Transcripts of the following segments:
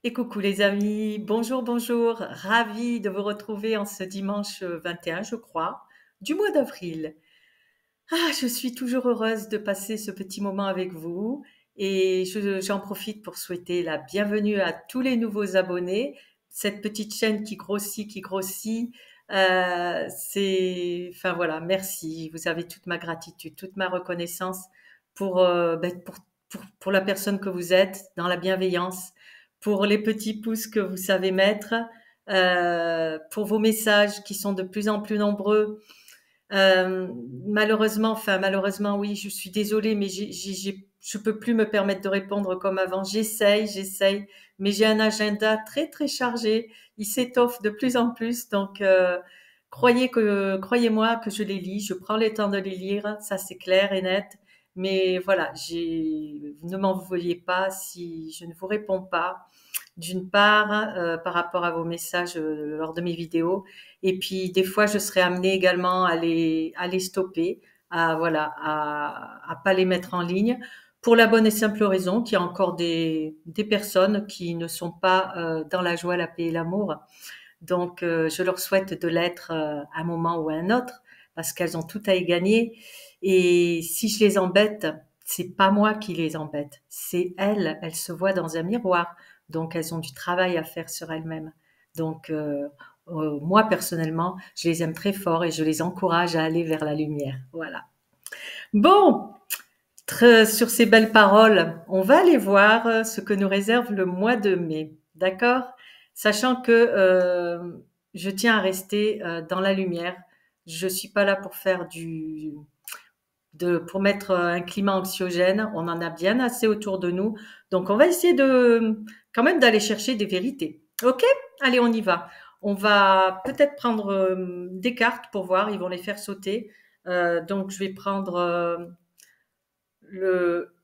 Et coucou les amis, bonjour, bonjour, ravi de vous retrouver en ce dimanche 21, je crois, du mois d'avril. Ah, je suis toujours heureuse de passer ce petit moment avec vous et j'en profite pour souhaiter la bienvenue à tous les nouveaux abonnés. Cette petite chaîne qui grossit, qui grossit. Enfin voilà, merci. Vous avez toute ma gratitude, toute ma reconnaissance pour, pour la personne que vous êtes, dans la bienveillance, pour les petits pouces que vous savez mettre, pour vos messages qui sont de plus en plus nombreux. Euh, malheureusement, oui, je suis désolée, mais je peux plus me permettre de répondre comme avant. J'essaye, mais j'ai un agenda très très chargé. Il s'étoffe de plus en plus, donc croyez-moi que je les lis. Je prends le temps de les lire, ça c'est clair et net. Mais voilà, ne m'en veuillez pas si je ne vous réponds pas d'une part par rapport à vos messages lors de mes vidéos, et puis des fois je serai amenée également à les stopper, à voilà, à pas les mettre en ligne, pour la bonne et simple raison qu'il y a encore des personnes qui ne sont pas dans la joie, la paix et l'amour. Donc je leur souhaite de l'être à un moment ou à un autre, parce qu'elles ont tout à y gagner. Et si je les embête, c'est pas moi qui les embête, c'est elles. Elles se voient dans un miroir, donc elles ont du travail à faire sur elles-mêmes. Donc moi personnellement, je les aime très fort et je les encourage à aller vers la lumière. Voilà. Bon, sur ces belles paroles, on va aller voir ce que nous réserve le mois de mai. D'accord? Sachant que je tiens à rester dans la lumière. Je suis pas là pour faire pour mettre un climat anxiogène. On en a bien assez autour de nous. Donc, on va essayer quand même d'aller chercher des vérités. Ok? Allez, on y va. On va peut-être prendre des cartes pour voir. Ils vont les faire sauter. Donc, je vais prendre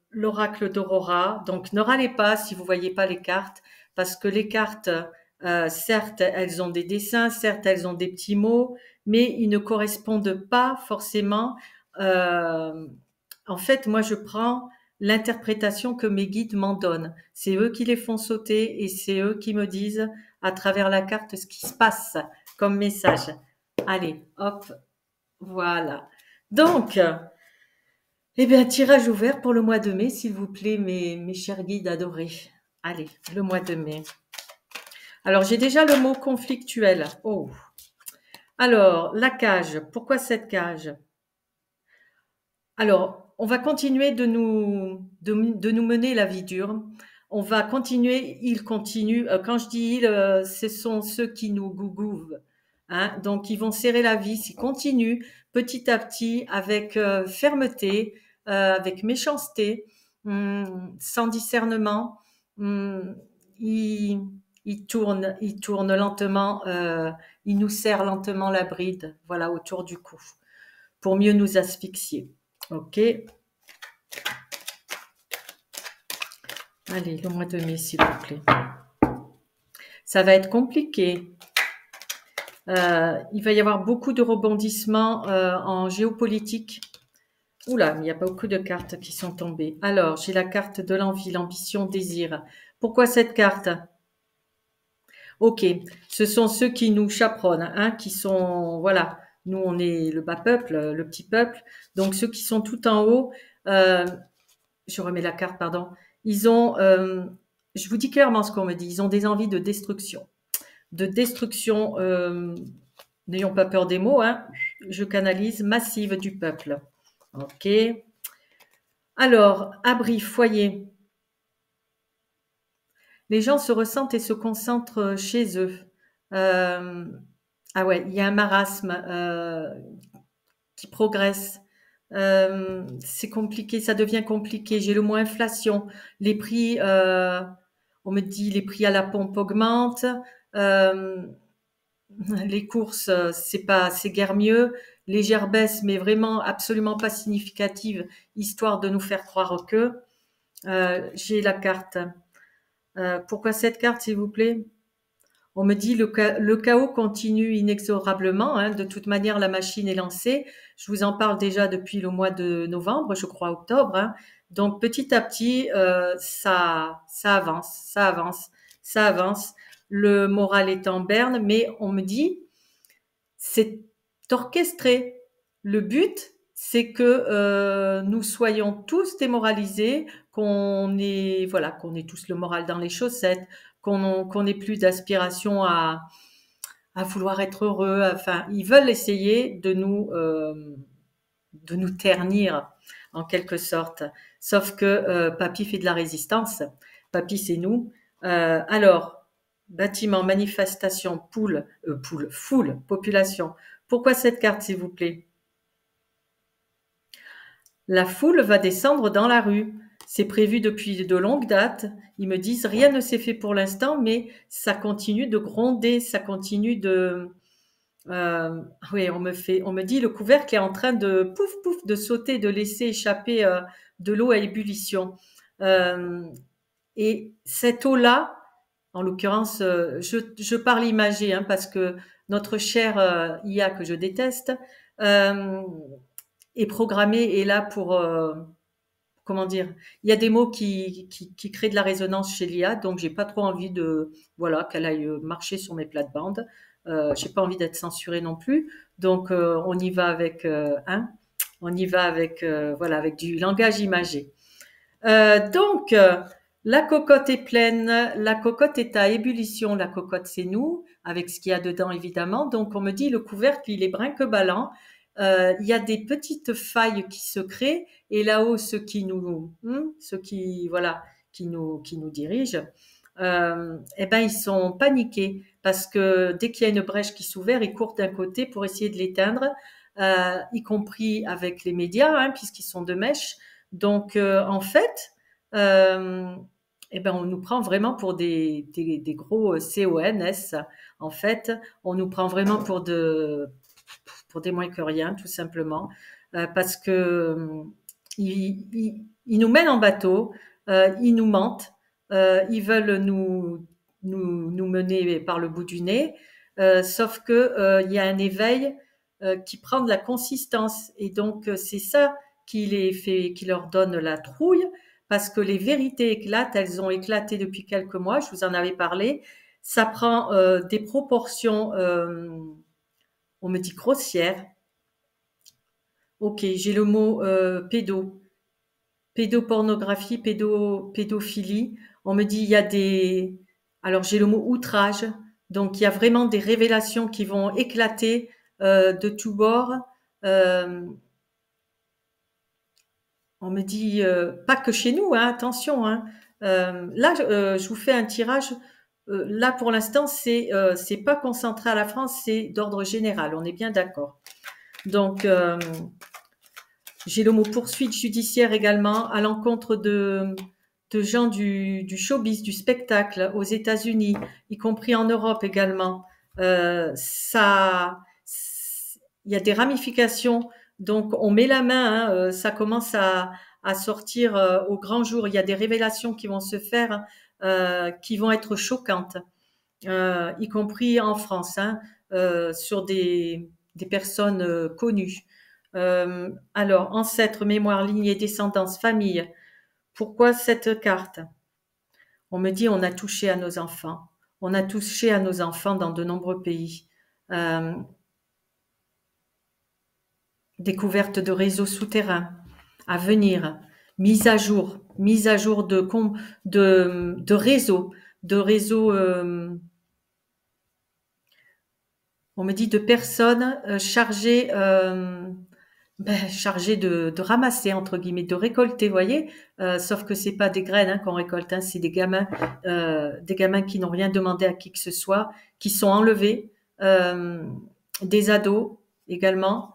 l'oracle d'Aurora. Donc, ne râlez pas si vous voyez pas les cartes, parce que les cartes, certes, elles ont des dessins, certes, elles ont des petits mots, mais ils ne correspondent pas forcément. euh, En fait, moi, je prends l'interprétation que mes guides m'en donnent. C'est eux qui les font sauter et c'est eux qui me disent à travers la carte ce qui se passe comme message. Allez, hop, voilà. Donc, eh bien, tirage ouvert pour le mois de mai, s'il vous plaît, mes chers guides adorés. Allez, le mois de mai. Alors, j'ai déjà le mot conflictuel. Oh. Alors, la cage. Pourquoi cette cage? Alors, on va continuer de nous mener la vie dure. On va continuer, il continue. Quand je dis il, ce sont ceux qui nous gougouvent. Hein, donc, ils vont serrer la vis. Ils continuent petit à petit avec fermeté, avec méchanceté, sans discernement. Hum, ils, ils tournent lentement. Ils nous serrent lentement la bride, voilà, autour du cou, pour mieux nous asphyxier. Ok. Allez, le mois de mai, s'il vous plaît. Ça va être compliqué. Il va y avoir beaucoup de rebondissements en géopolitique. Oula, mais il y a pas beaucoup de cartes qui sont tombées. Alors, j'ai la carte de l'envie, l'ambition, désir. Pourquoi cette carte? Ok, ce sont ceux qui nous chaperonnent, hein, qui sont, voilà, nous on est le bas peuple, le petit peuple. Donc ceux qui sont tout en haut, euh, je remets la carte, pardon. Ils ont, je vous dis clairement ce qu'on me dit, ils ont des envies de destruction. De destruction, n'ayons pas peur des mots, hein. Je canalise, massive du peuple. Ok. Alors, abri, foyer. Les gens se ressentent et se concentrent chez eux. Euh, ah ouais, il y a un marasme qui progresse. C'est compliqué, ça devient compliqué. J'ai le mot inflation. Les prix, on me dit les prix à la pompe augmentent. Euh, les courses, c'est guère mieux. Légère baisse, mais vraiment absolument pas significative, histoire de nous faire croire que. J'ai la carte. Pourquoi cette carte, s'il vous plaît? On me dit le chaos continue inexorablement. Hein. De toute manière, la machine est lancée. Je vous en parle déjà depuis le mois de novembre, je crois octobre. Hein. Donc petit à petit, ça avance, ça avance. ça avance. Le moral est en berne, mais on me dit, c'est orchestré. Le but, c'est que nous soyons tous démoralisés, qu'on ait tous le moral dans les chaussettes, qu'on n'ait plus d'aspiration à vouloir être heureux. Enfin, ils veulent essayer de nous ternir en quelque sorte. Sauf que Papy fait de la résistance. Papy, c'est nous. Alors, bâtiment, manifestation, foule, population. Pourquoi cette carte, s'il vous plaît? La foule va descendre dans la rue. C'est prévu depuis de longues dates. Ils me disent rien ne s'est fait pour l'instant, mais ça continue de gronder, ça continue de. Oui, on me dit le couvercle est en train de pouf pouf de sauter, de laisser échapper de l'eau à ébullition. Et cette eau-là, en l'occurrence, je parle imagé parce que notre chère IA que je déteste euh, est programmée est là pour comment dire. Il y a des mots qui créent de la résonance chez l'IA, donc j'ai pas trop envie de qu'elle aille marcher sur mes plates-bandes. J'ai pas envie d'être censurée non plus, donc on y va avec on y va avec avec du langage imagé. Donc la cocotte est pleine, la cocotte est à ébullition. La cocotte, c'est nous, avec ce qu'il y a dedans, évidemment. Donc, on me dit, le couvercle, il est brinque-ballant. Il y a des petites failles qui se créent. Et là-haut, qui nous dirigent, eh ben, ils sont paniqués. Parce que dès qu'il y a une brèche qui s'ouvre, ils courent d'un côté pour essayer de l'éteindre, y compris avec les médias, puisqu'ils sont de mèche. Donc, en fait, euh, eh ben, on nous prend vraiment pour des gros CONS. En fait, on nous prend vraiment pour des moins que rien, tout simplement, parce que ils nous mènent en bateau, ils nous mentent, ils veulent nous mener par le bout du nez, sauf que il y a un éveil qui prend de la consistance, et donc c'est ça qui leur donne la trouille, parce que les vérités éclatent, elles ont éclaté depuis quelques mois, je vous en avais parlé, ça prend des proportions, on me dit grossières. Ok, j'ai le mot pédopornographie, pédophilie. On me dit il y a des, alors j'ai le mot outrage, donc il y a vraiment des révélations qui vont éclater de tous bords. Euh, On me dit, pas que chez nous, attention. Là, je vous fais un tirage. Là, pour l'instant, c'est pas concentré à la France, c'est d'ordre général. On est bien d'accord. Donc, j'ai le mot poursuite judiciaire également à l'encontre de gens du showbiz, du spectacle aux États-Unis, y compris en Europe également. Il y a des ramifications. Donc, on met la main, ça commence à sortir au grand jour. Il y a des révélations qui vont se faire, qui vont être choquantes, y compris en France, sur des personnes connues. Alors, ancêtres, mémoire, lignée, descendance, famille. Pourquoi cette carte? On me dit on a touché à nos enfants. On a touché à nos enfants dans de nombreux pays. Euh, Découverte de réseaux souterrains à venir, mise à jour de réseaux, on me dit de personnes chargées de ramasser, entre guillemets, de récolter, voyez, sauf que c'est pas des graines qu'on récolte, c'est des gamins qui n'ont rien demandé à qui que ce soit, qui sont enlevés, des ados également.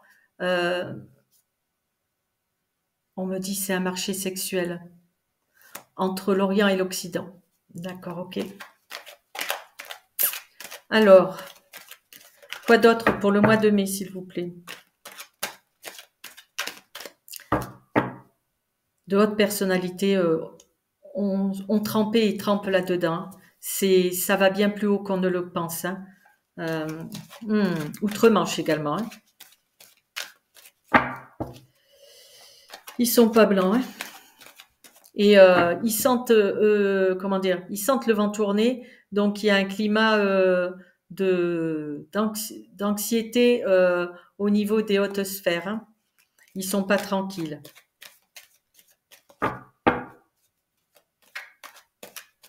On me dit c'est un marché sexuel entre l'Orient et l'Occident. D'accord, ok. Alors, quoi d'autre pour le mois de mai, s'il vous plaît? De haute personnalité ont trempé et trempent là-dedans. Ça va bien plus haut qu'on ne le pense. Outre-Manche également. Ils sont pas blancs. Et comment dire, ils sentent le vent tourner, donc il y a un climat d'anxiété au niveau des hautes sphères. Hein. Ils sont pas tranquilles.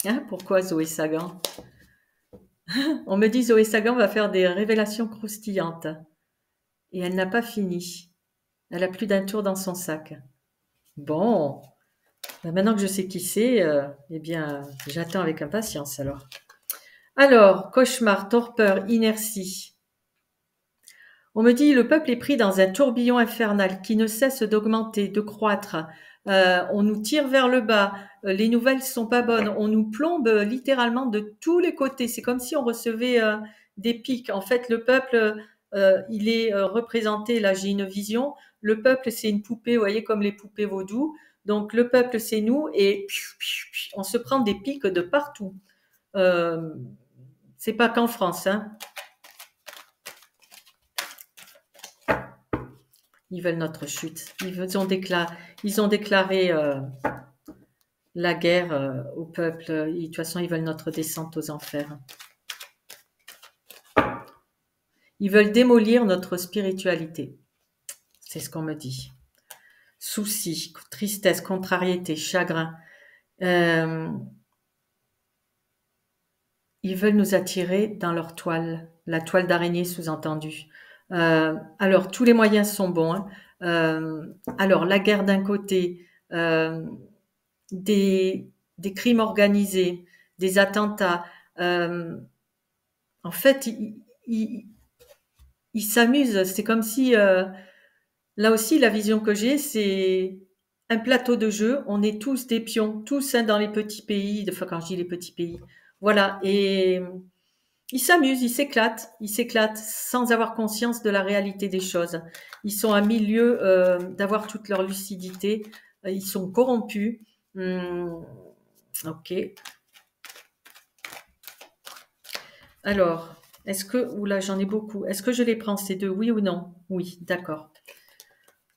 Hein, pourquoi Zoé Sagan? On me dit Zoé Sagan va faire des révélations croustillantes. Et elle n'a pas fini. Elle a plus d'un tour dans son sac. Bon, ben maintenant que je sais qui c'est, eh bien, j'attends avec impatience alors. Alors, cauchemar, torpeur, inertie. On me dit le peuple est pris dans un tourbillon infernal qui ne cesse d'augmenter, de croître. On nous tire vers le bas, les nouvelles sont pas bonnes, on nous plombe littéralement de tous les côtés. C'est comme si on recevait des pics. En fait, le peuple, il est représenté, là j'ai une vision, le peuple c'est une poupée, vous voyez, comme les poupées vaudou. Donc le peuple c'est nous et on se prend des pics de partout. Euh, c'est pas qu'en France, hein. Ils veulent notre chute. Ils ont déclaré la guerre au peuple. De toute façon, ils veulent notre descente aux enfers. Ils veulent démolir notre spiritualité. C'est ce qu'on me dit. Soucis, tristesse, contrariété, chagrin. Ils veulent nous attirer dans leur toile, la toile d'araignée sous-entendue. Alors, tous les moyens sont bons. Hein. Alors, la guerre d'un côté, des crimes organisés, des attentats. En fait, ils s'amusent. C'est comme si, là aussi, la vision que j'ai, c'est un plateau de jeu. On est tous des pions, tous hein, dans les petits pays. Enfin, quand je dis les petits pays, voilà. Et ils s'amusent, ils s'éclatent sans avoir conscience de la réalité des choses. Ils sont à milieu d'avoir toute leur lucidité. Ils sont corrompus. Ok. Alors, est-ce que... Oula, j'en ai beaucoup. Est-ce que je les prends ces deux? Oui ou non? Oui, d'accord.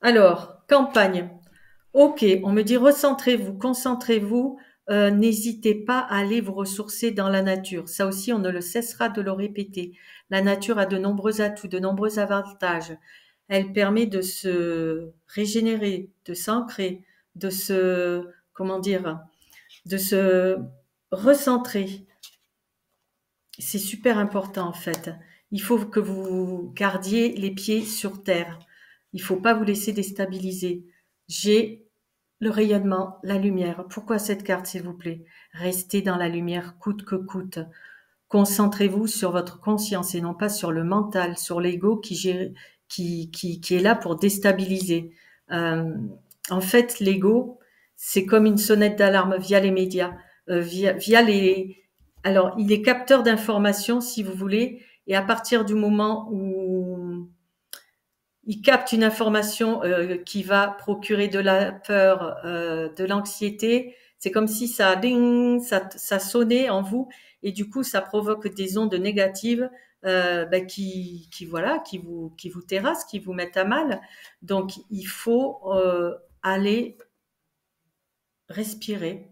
Alors, campagne. Ok, on me dit recentrez-vous, concentrez-vous. N'hésitez pas à aller vous ressourcer dans la nature. Ça aussi, on ne le cessera de le répéter. La nature a de nombreux atouts, de nombreux avantages. Elle permet de se régénérer, de s'ancrer, de se, comment dire, de se recentrer. C'est super important en fait. Il faut que vous gardiez les pieds sur terre. Il faut pas vous laisser déstabiliser. J'ai le rayonnement, la lumière. Pourquoi cette carte, s'il vous plaît? Restez dans la lumière coûte que coûte. Concentrez-vous sur votre conscience et non pas sur le mental, sur l'ego qui est là pour déstabiliser. En fait, l'ego, c'est comme une sonnette d'alarme via les médias, via les. Alors, il est capteur d'informations, si vous voulez, et à partir du moment où il capte une information qui va procurer de la peur, de l'anxiété, c'est comme si ça, ding, ça sonnait en vous, et du coup, ça provoque des ondes négatives voilà, qui vous terrassent, qui vous mettent à mal. Donc, il faut aller respirer,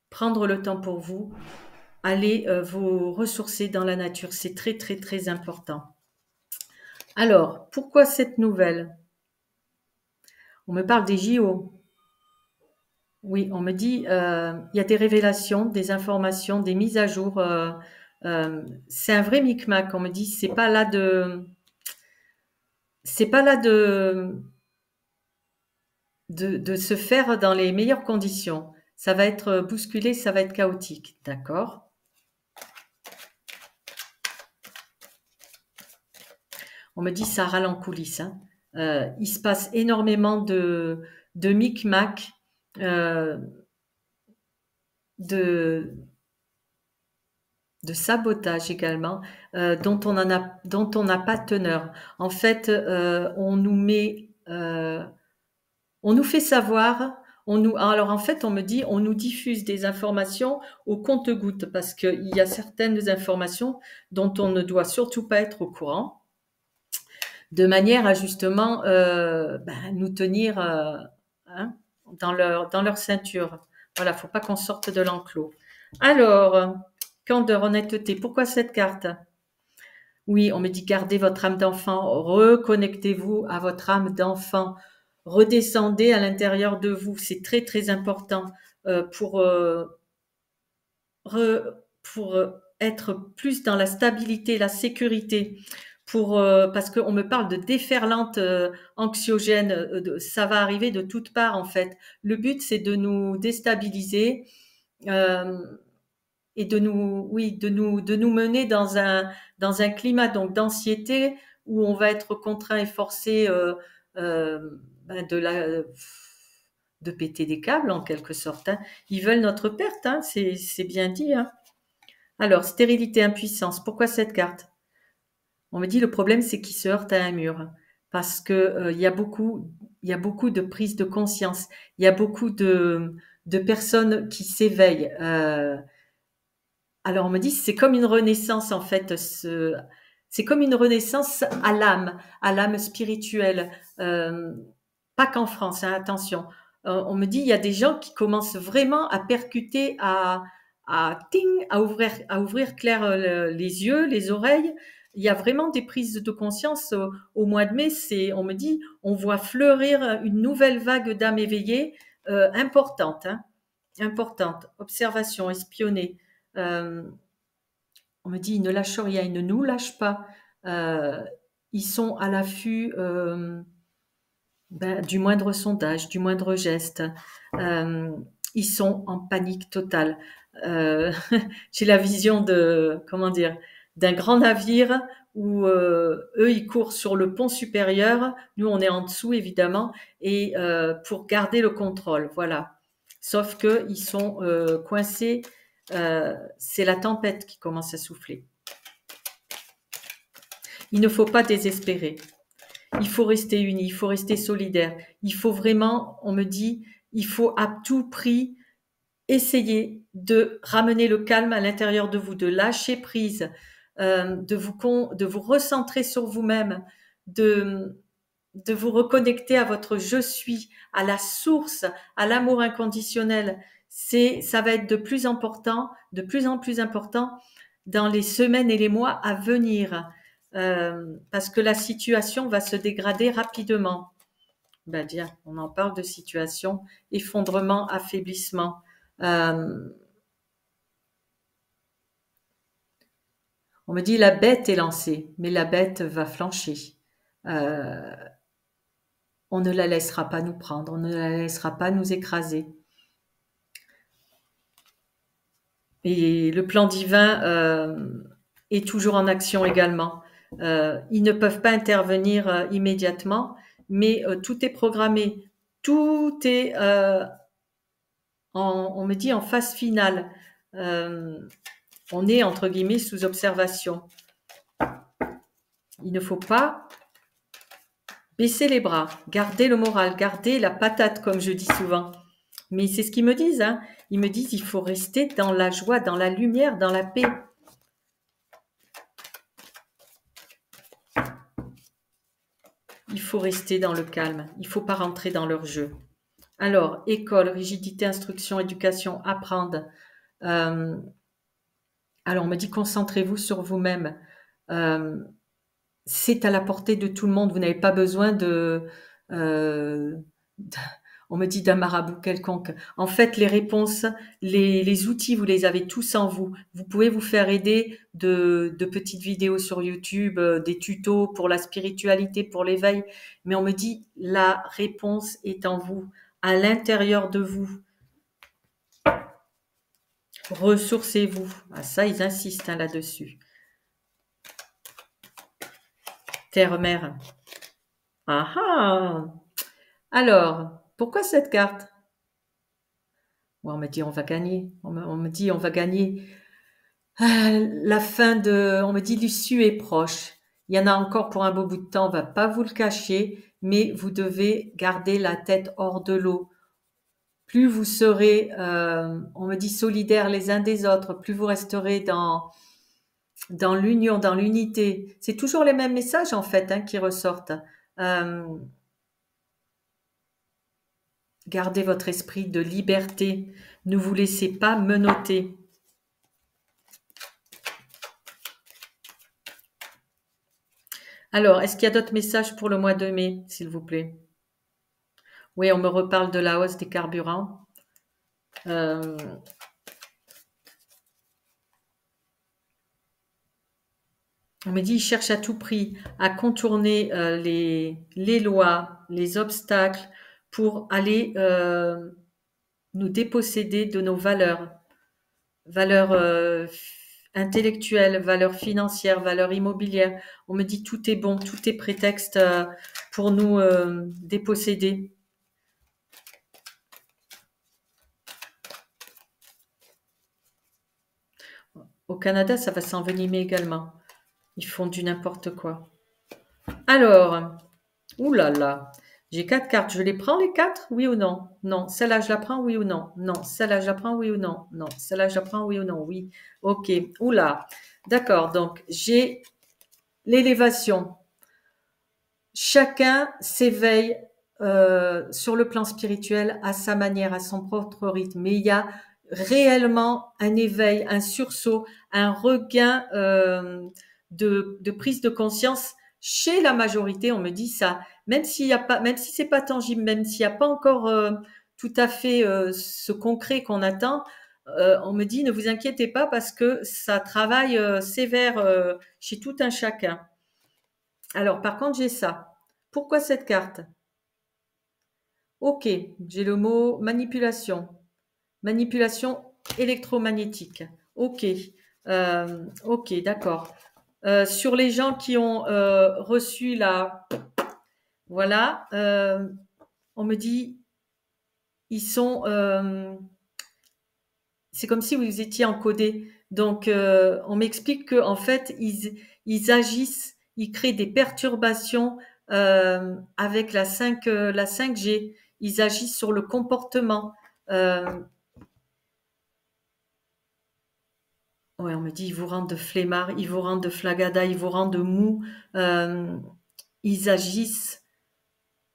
prendre le temps pour vous, aller vous ressourcer dans la nature. C'est très, très, très important. Alors, pourquoi cette nouvelle? On me parle des JO. Oui, on me dit, il y a des révélations, des informations, des mises à jour. C'est un vrai micmac. On me dit, c'est pas là de se faire dans les meilleures conditions. Ça va être bousculé, ça va être chaotique. D'accord? On me dit, ça râle en coulisses. Hein. Il se passe énormément de micmac, de sabotage également, dont on n'a pas teneur. En fait, on nous fait savoir, alors en fait, on me dit, on nous diffuse des informations au compte-gouttes parce qu'il y a certaines informations dont on ne doit surtout pas être au courant, de manière à justement nous tenir hein, dans leur ceinture. Voilà, faut pas qu'on sorte de l'enclos. Alors, candeur, honnêteté. Pourquoi cette carte? Oui, on me dit gardez votre âme d'enfant, reconnectez-vous à votre âme d'enfant, redescendez à l'intérieur de vous. C'est très très important euh, pour euh, pour être plus dans la stabilité, la sécurité, parce qu'on me parle de déferlante anxiogène, ça va arriver de toutes parts en fait. Le but c'est de nous déstabiliser euh, et de nous mener dans un climat donc d'anxiété où on va être contraint et forcé euh, ben, de péter des câbles en quelque sorte. Hein. Ils veulent notre perte, hein, c'est bien dit. Hein. Alors, stérilité, impuissance. Pourquoi cette carte? On me dit le problème, c'est qu'il se heurte à un mur parce que il y a beaucoup de prise de conscience. Il y a beaucoup de personnes qui s'éveillent. Alors, on me dit c'est comme une renaissance en fait. C'est comme une renaissance à l'âme spirituelle. Pas qu'en France, hein, attention. On me dit il y a des gens qui commencent vraiment à percuter, ting, à ouvrir clair les yeux, les oreilles. Il y a vraiment des prises de conscience au mois de mai. On me dit, on voit fleurir une nouvelle vague d'âmes éveillées importante, hein, importante. Observation, espionner. Euh, on me dit, ils ne lâchent rien, ils ne nous lâchent pas. Euh, ils sont à l'affût du moindre sondage, du moindre geste. Euh, ils sont en panique totale. J'ai la vision comment dire, d'un grand navire où eux, ils courent sur le pont supérieur. Nous, on est en dessous, évidemment, et pour garder le contrôle. Voilà. Sauf que ils sont coincés. C'est la tempête qui commence à souffler. Il ne faut pas désespérer. Il faut rester unis, il faut rester solidaire. Il faut vraiment, on me dit, il faut à tout prix essayer de ramener le calme à l'intérieur de vous, de lâcher prise, de vous recentrer sur vous-même, de vous reconnecter à votre je suis, à la source, à l'amour inconditionnel. Ça va être de plus en plus important dans les semaines et les mois à venir, parce que la situation va se dégrader rapidement. Ben bien, on en parle de situation, effondrement, affaiblissement. Euh, on me dit la bête est lancée, mais la bête va flancher. Euh, on ne la laissera pas nous prendre, on ne la laissera pas nous écraser. Et le plan divin est toujours en action également. Ils ne peuvent pas intervenir immédiatement, mais tout est programmé, tout est, on me dit, en phase finale. On est, entre guillemets, sous observation. Il ne faut pas baisser les bras, garder le moral, garder la patate, comme je dis souvent. Mais c'est ce qu'ils me disent. Hein. Ils me disent il faut rester dans la joie, dans la lumière, dans la paix. Il faut rester dans le calme. Il ne faut pas rentrer dans leur jeu. Alors, école, rigidité, instruction, éducation, apprendre. Alors, on me dit concentrez-vous sur vous-même. C'est à la portée de tout le monde. Vous n'avez pas besoin euh, on me dit d'un marabout quelconque. En fait, les réponses, les outils, vous les avez tous en vous. Vous pouvez vous faire aider de petites vidéos sur YouTube, des tutos pour la spiritualité, pour l'éveil. Mais on me dit, la réponse est en vous, à l'intérieur de vous. Ressourcez-vous. Ah, ça, ils insistent hein, là-dessus. Terre-mère. Ah ah. Alors, pourquoi cette carte? On me dit on va gagner. On me dit on va gagner. La fin on me dit l'issue est proche. Il y en a encore pour un beau bout de temps, on va pas vous le cacher, mais vous devez garder la tête hors de l'eau. Plus vous serez, on me dit solidaires les uns des autres, plus vous resterez dans l'union, dans l'unité. C'est toujours les mêmes messages en fait hein, qui ressortent. Gardez votre esprit de liberté, Ne vous laissez pas menotter. Alors, est-ce qu'il y a d'autres messages pour le mois de mai, s'il vous plaît? Oui, on me reparle de la hausse des carburants. Euh, On me dit, il cherche à tout prix à contourner les lois, les obstacles pour aller nous déposséder de nos valeurs, valeurs intellectuelles, valeurs financières, valeurs immobilières. On me dit, tout est bon, tout est prétexte pour nous déposséder. Au Canada, ça va s'envenimer également. Ils font du n'importe quoi. Alors, oulala, j'ai 4 cartes. Je les prends les 4, oui ou non? Non. Celle-là, je la prends, oui ou non? Non. Celle-là, je la prends, oui ou non? Non. Celle-là, je la prends, oui ou non? Oui. Ok. Oula. D'accord. Donc, j'ai l'élévation. Chacun s'éveille sur le plan spirituel à sa manière, à son propre rythme. Mais il y a réellement un éveil, un sursaut, un regain de prise de conscience chez la majorité. On me dit ça, même s'il y a pas, même si c'est pas tangible, même s'il n'y a pas encore tout à fait ce concret qu'on attend. On me dit ne vous inquiétez pas parce que ça travaille sévère chez tout un chacun. Alors par contre j'ai ça. Pourquoi cette carte? Ok, j'ai le mot manipulation. Manipulation électromagnétique. Ok, ok, d'accord. Sur les gens qui ont reçu la... Voilà, on me dit, ils sont... c'est comme si vous étiez encodé. Donc, on m'explique qu'en fait, ils agissent, ils créent des perturbations avec la 5G. Ils agissent sur le comportement. Ouais, on me dit, ils vous rendent de flemmards, ils vous rendent de flagada, ils vous rendent de mou. Euh, Ils agissent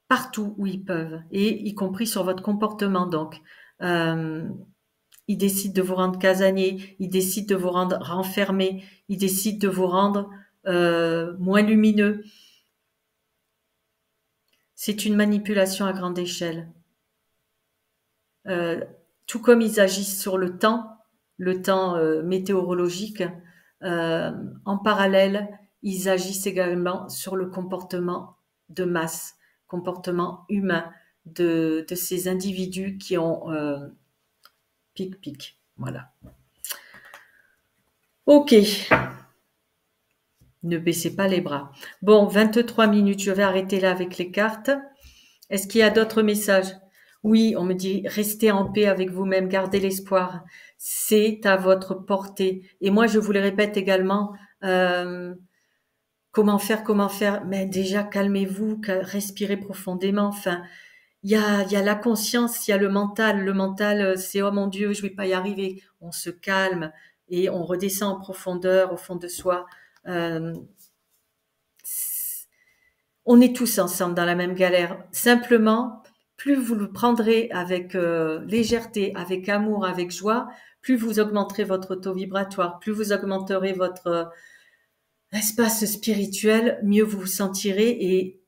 partout où ils peuvent, et y compris sur votre comportement. Donc, euh, ils décident de vous rendre casanier, ils décident de vous rendre renfermé, ils décident de vous rendre moins lumineux. C'est une manipulation à grande échelle. Euh, Tout comme ils agissent sur le temps météorologique, euh, en parallèle, ils agissent également sur le comportement de masse, comportement humain de ces individus qui ont pic. Voilà. Ok, ne baissez pas les bras. Bon, 23 minutes, je vais arrêter là avec les cartes. Est-ce qu'il y a d'autres messages? Oui, on me dit, restez en paix avec vous-même, gardez l'espoir. C'est à votre portée. Et moi, je vous le répète également, comment faire? Mais déjà, calmez-vous, respirez profondément. Enfin, il y a la conscience, il y a le mental. Le mental, c'est, oh mon Dieu, je vais pas y arriver. On se calme et on redescend en profondeur, au fond de soi. Euh, on est tous ensemble dans la même galère. Simplement, plus vous le prendrez avec légèreté, avec amour, avec joie, plus vous augmenterez votre taux vibratoire, plus vous augmenterez votre espace spirituel, mieux vous vous sentirez et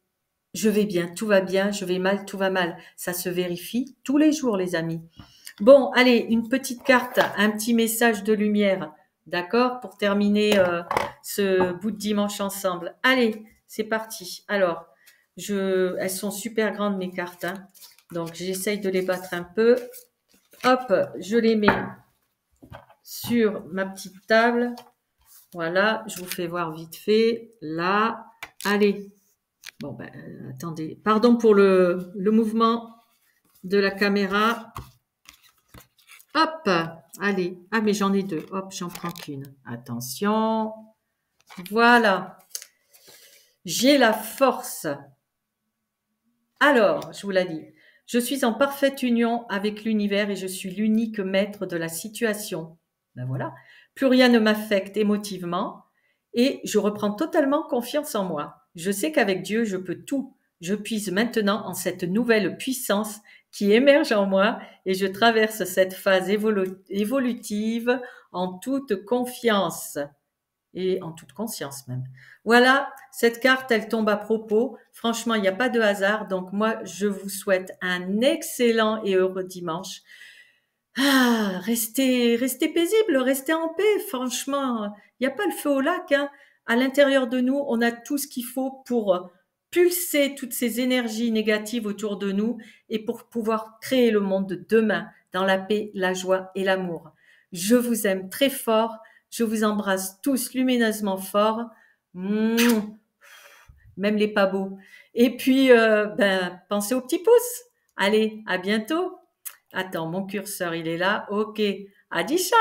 je vais bien, tout va bien, je vais mal, tout va mal. Ça se vérifie tous les jours, les amis. Bon, allez, une petite carte, un petit message de lumière, d'accord, pour terminer ce bout de dimanche ensemble. Allez, c'est parti. Alors, elles sont super grandes mes cartes, hein. Donc j'essaye de les battre un peu. Hop, je les mets sur ma petite table. Voilà, je vous fais voir vite fait. Là, allez. Bon ben, attendez. Pardon pour le mouvement de la caméra. Hop, allez. Ah, mais j'en ai deux. Hop, j'en prends qu'une. Attention. Voilà. J'ai la force. Alors, je vous l'ai dit. Je suis en parfaite union avec l'univers et je suis l'unique maître de la situation. Ben voilà. Plus rien ne m'affecte émotivement et je reprends totalement confiance en moi. Je sais qu'avec Dieu, je peux tout. Je puise maintenant en cette nouvelle puissance qui émerge en moi et je traverse cette phase évolutive en toute confiance et en toute conscience même. Voilà, cette carte, elle tombe à propos. Franchement, il n'y a pas de hasard. Donc moi, je vous souhaite un excellent et heureux dimanche. Ah, restez paisible, restez en paix. Franchement, il n'y a pas le feu au lac, hein. À l'intérieur de nous, on a tout ce qu'il faut pour pulser toutes ces énergies négatives autour de nous et pour pouvoir créer le monde de demain dans la paix, la joie et l'amour. Je vous aime très fort. Je vous embrasse tous lumineusement fort. Mouah, même les pas beaux. Et puis, pensez au petit pouce. Allez, à bientôt. Attends, mon curseur, il est là. Ok. Adi chat.